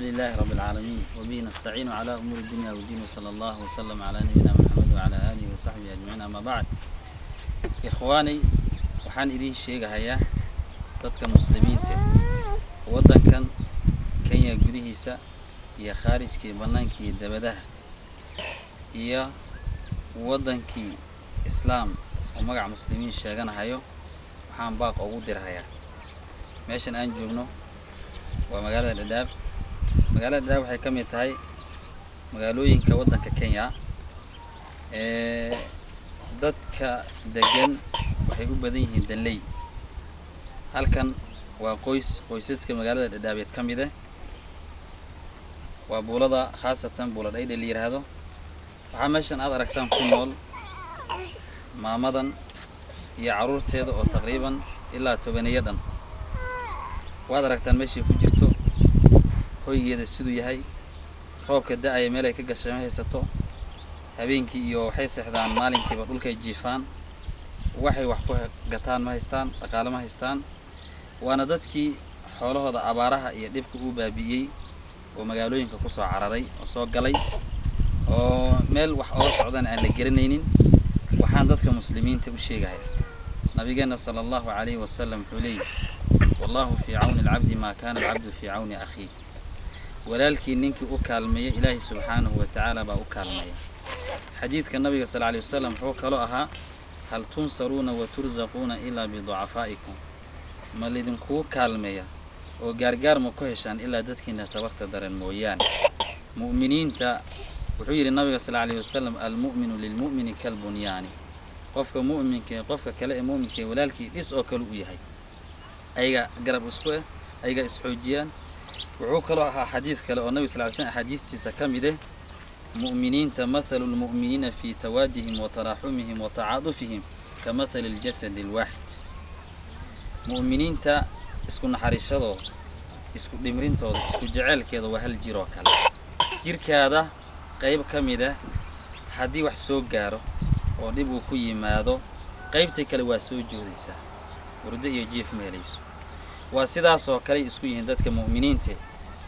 لله رب العالمين وبه نستعين على أمور الدنيا والدين وصلى الله وسلم على نبينا محمد وعلى آله وصحبه أجمعين. أما بعد إخواني waxaan idin sheegayaa dadka muslimiinta wadankan Kenya gudihiisa iyo khaarijkii banaanka dabadaha iyo wadankii islaam oo magac muslimiin sheeganayo waxaan baaq ugu dirayaa meeshan aan joogno waa magaalada Dadaab. magaalada Dadaab waxay ka mid tahay magaalooyinka wadanka Kenya dadka degan waxay u badan yihiin danley. halkan waa qoysaska magaalada Dadaab ka mid ah waa buulada khaasatan buulada ay la yiraahdo. waxa meeshan aad aragtaan ku nool maamadan iyo caruurteeda oo taqriiban ilaa 10 waad aragtaan meeshii ku jirto hoygeeda sidoo yahay roobka da'ay meel ay ka gashay haysato habeenkii iyo waxay seexdaan maalinkiiba dhulka ay jiifaan waxay wax ku gataan ma haystaan dhaqaale ma haystaan waana dadkii xoolahooda abaaraha iyo dhibka u baabiyay oo magaalooyinka ku soo cararay oo soo galay oo meel wax oo socdaan aan la garanaynin. waxaan dadka muslimiinta u sheegahay nabigeena sallallahu alayhi wasallam xulay wallahu fi auni al-abd ma kana al-abd fi auni akhi. walaalkii ninkii u kaalmeeyay ilaahi subhanahu wa ta'ala baa u kaalmeeyay. xadiidka nabiga sallallahu alayhi wasallam wuxuu kala ahaa hal tunsaruna wa turzaquna illa bi du'afaikum. ma lidinku kaalmeeya oo gargaar ma ku heshaan ilaa dadkiina sabarta daran mooyaan. mu'miniinta wuxuu yiri nabiga sallallahu alayhi wasallam al-mu'minu lil-mu'mini kal-bunyani. qofka mu'minka qofka kale ee mu'minka walaalkii is oo kale u yahay ayaga garab isku ayaga isxoojiyaan. wuxuu kala ahaa xadiis kale oo nabiga sallallahu alayhi wasallam xadiistiisa kamid ah mu'miniinta mathalul mu'minina fi tawadihim wa tarahumihim wa ta'adufihim kamathal al-jasad al-wahid. mu'miniinta isku naxariishadooda isku dhimrintooda isku jaceelkeeda waa hal jir oo kale. jirkaada qayb kamid ah hadii wax soo gaaro oo dib uu ku yimaado qaybta kale waa soo joodaysaa urdo iyo jiif meelayso. waa sidaas oo kale isku yihiin dadka mu'miniinta.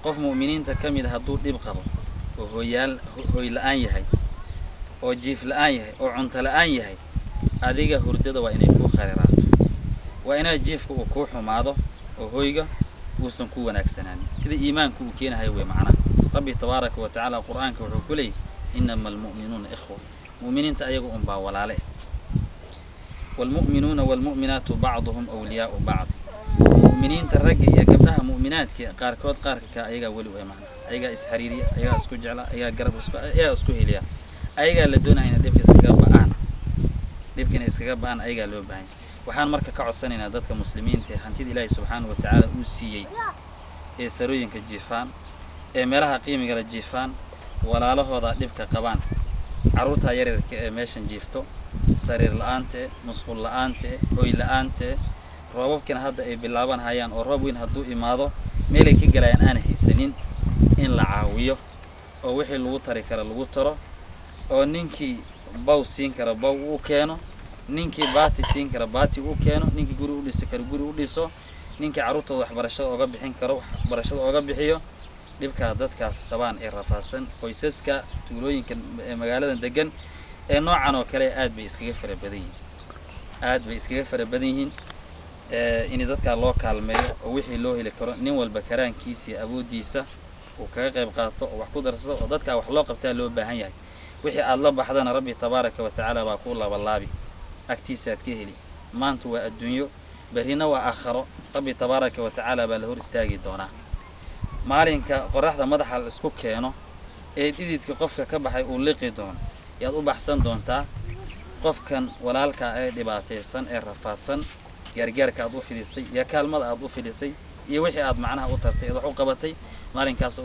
qof mu'miniinta kamid ah haduu dib qabo oo hooy la'aan yahay oo jiif la'aan yahay oo cunto la'aan yahay adiga hurdada waa inay ku khariraato waa inay jiifku uu ku xumaado oo hooyga uusan ku wanaagsanaan sida iimaanku uu keenahay way macna. rabbi tabaaraka wa ta'ala quraanka wuxuu ku leeyahay innamal mu'minuuna ikhwa. mu'miniinta ayagu baa walaale. wal mu'minuuna wal mu'minaatu ba'dhum awliyaa'u ba'd. mu'miniinta rag iyo gabdhaha mu'minaadka qaarkood qaarka ayaga wali way macna ayaga is xariiriya ayaga isku jecla ayaga garab isku heliya ayaga la doonayo in dhibka iskaga baan ayaga loo baahan. waxaan marka ka codsanaynaa dadka muslimiinta hantida Ilaahay subhanahu wa ta'ala uu siiyay ee sarooyinka jiifaan ee meelaha qiimiga la jiifaan walaalahooda dhibka qabaan caruurta yaryarka ee meeshan jiifto sariir la'aanta musqul la'aanta hoy la'aanta roobabkina hadda ay bilaaban hayaan oo roob weyn haduu imaado meel ay ka galayaan aan haysanin in la caawiyo oo wixii lagu tari karo lagu taro oo ninkii baw siin kara baw uu keeno ninkii baati siin kara baati uu keeno ninkii guri u dhisi karo guri u dhiso ninkii caruurtooda waxbarashada uga bixin karo waxbarashada uga bixiyo. dhibka dadkaas qabaan ee rafaasan qoysaska tuulooyinka magaalada degan ee noocan oo kale aad bay iskaga farabadan yihiin in dadka loo kaalmeeyo oo wixii loo heli karo nin walba karaankiisa awoodiisa uu kaga qayb qaato oo wax ku darsado oo dadka wax loo qabtaa loo baahan yahay. wixii aad la baxdana rabbi tabaaraka wa ta'ala baa ku labalaabi agtiisa aad ka heli. maanta waa adduunyo barina waa aakhiro. rabbi tabaaraka wa ta'ala baa la hor istaagi doonaa maalinka qoraxda madaxa la isku keeno ee dhididka qofka ka baxay uu liqi doono yaad u baxsan doontaa qofkan walaalka ee dhibaataysan ee rafaadsan gargaarka aad u fidisay ya kaalmada aad u fidisay iyo wixii aad macnaha u tartay wax u qabatay maalinkaas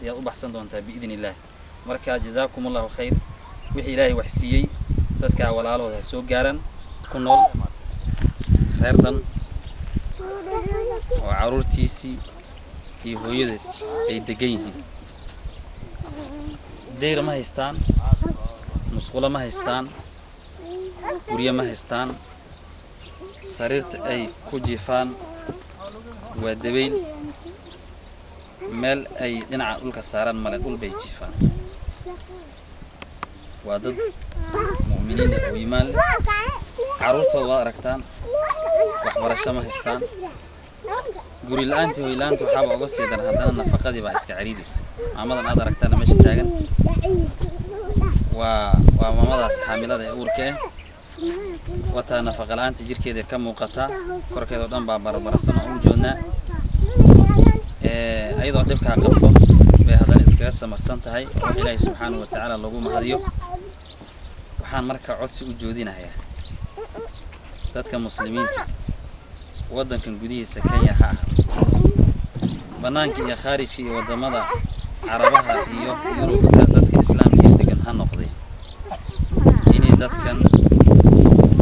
yaad u baxsan doontaa biidinillah. marka jazaakumullahu khayr. wixii Ilaahay wax siiyay dadka walaalooda soo gaaran ku nool reerdan oo caruurtiisii iyo hooyadeed ay degan yihiin deer ma haystaan musqula ma haystaan guriya ma haystaan sariirta ay ku jiifaan waa dabayl meel ay dhinaca dhulka saaran male dhul bay jiifaan waa dad mu'miniin oo iimaan leh carruurtooda waad aragtaan waxbarasho ma haystaan guri la'aantii hoy la'aanta waxaaba uga sii daran haddana nafaqadii baa iska cariidaysa maamadan aad aragtaana meesha taagan waa maamadaas xaamilada ee uurka ah wataa nafaqa la'aanta jirkeeda ka muuqataa korkeeda oo dhan baa barabarsan oo u joodnaa ayadoo dhibkaa qabto bay haddana iskaga samarsan tahay oo ilaahay subxaanahu watacaala lagu mahadiyo waxaan marka codsi u joodinayaa dadka muslimiinta waddankan gudihiisa Kenya ha aha banaanka iyo khaarijka iyo wadamada carabaha iyo Yurubka dadka islaamka degan ha noqday inay dadkan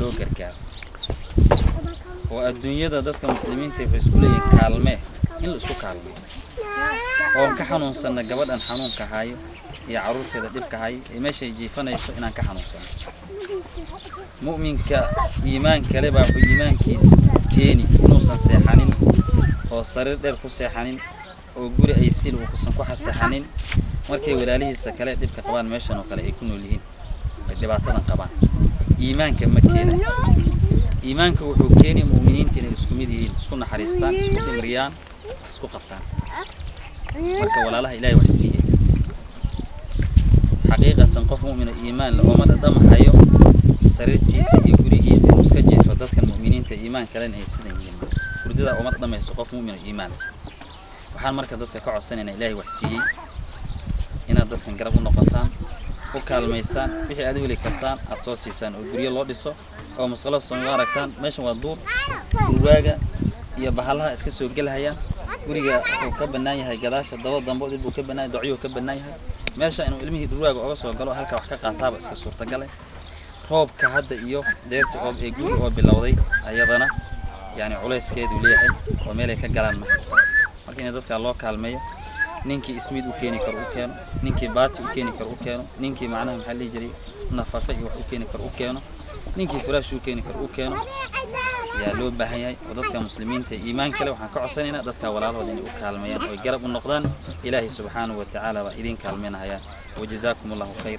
loo gargaaro oo adduunyada dadka muslimiinta waxay isku leeyihiin kaalme in la isku kaalmo oo ka xanuunsan gabadhan xanuunka hayo iyo carruurteeda dhibka hayo ee meeshay jiifanayso inaan ka xanuunsan mu'minka iimaanka leh baa iimaankiisa keeni inuusan seexanin oo sariir dheer ku seexanin oo guri ay siil uu kusan ku xasaxanin markay walaalihiisa kale dhibka qabaan meeshan oo kale ay ku nool yihiin ay dhibaatadan qabaan iimaanka ma keena iimaanka wuxuu keeni mu'miniinta inay isku mid yihiin isku naxariistaan isku dhimriyaan isku qabtaan marka walaalaha ilaahay wax siiyay xaqiiqatan qof mu'min iimaan leh oo ma dhamahayo sariirtiisa iyo gurigiisa uu iska jeesto dadka mu'miniinta iimaan kale ay sidan yihiin furdida oo ma dhamayso qof mu'min iimaan waxaan marka dadka ka codsanaynaa ilaahay wax siiyay inaad dadkan garab u noqotaan u kaalmaysaan wixii aad weli kartaan aad soo siisaan oo guriyo loo dhiso oo masqalo soo aragtaan meeshan waa duur guraaga iyo bahalaha iska soo galhayaan guriga wuxuu ka banaan yahay gadaasha daba dambe dib uu ka banaan duciyo ka banaan yahay meesha inuu ilmihii duraaga uga soo galo halka wax ka qaataaba iska suurtagal ah roobka hadda iyo deerta oo ee guri oo bilowday ayadana yani culeyskeedu leeyahay oo meel ay ka galaan ma haystaan marka in dadka loo kaalmeeyo ninkii ismiid u keeni karo u keeno ninkii baati u keeni karo u keeno ninkii macnaha maxaa la jiray nafaqo iyo wax u keeni karo u keeno ninkii firaash u keeni karo u keeno yaa loo baahan yahay oo dadka muslimiinta iimaanka leh waxaan ka codsanaynaa dadka walaalahooda inay u kaalmeeyaan oo garab u noqdaan ilaahay subxaanahu wa ta'aala waa idin kaalmeynaya wajazaakumullahu khayr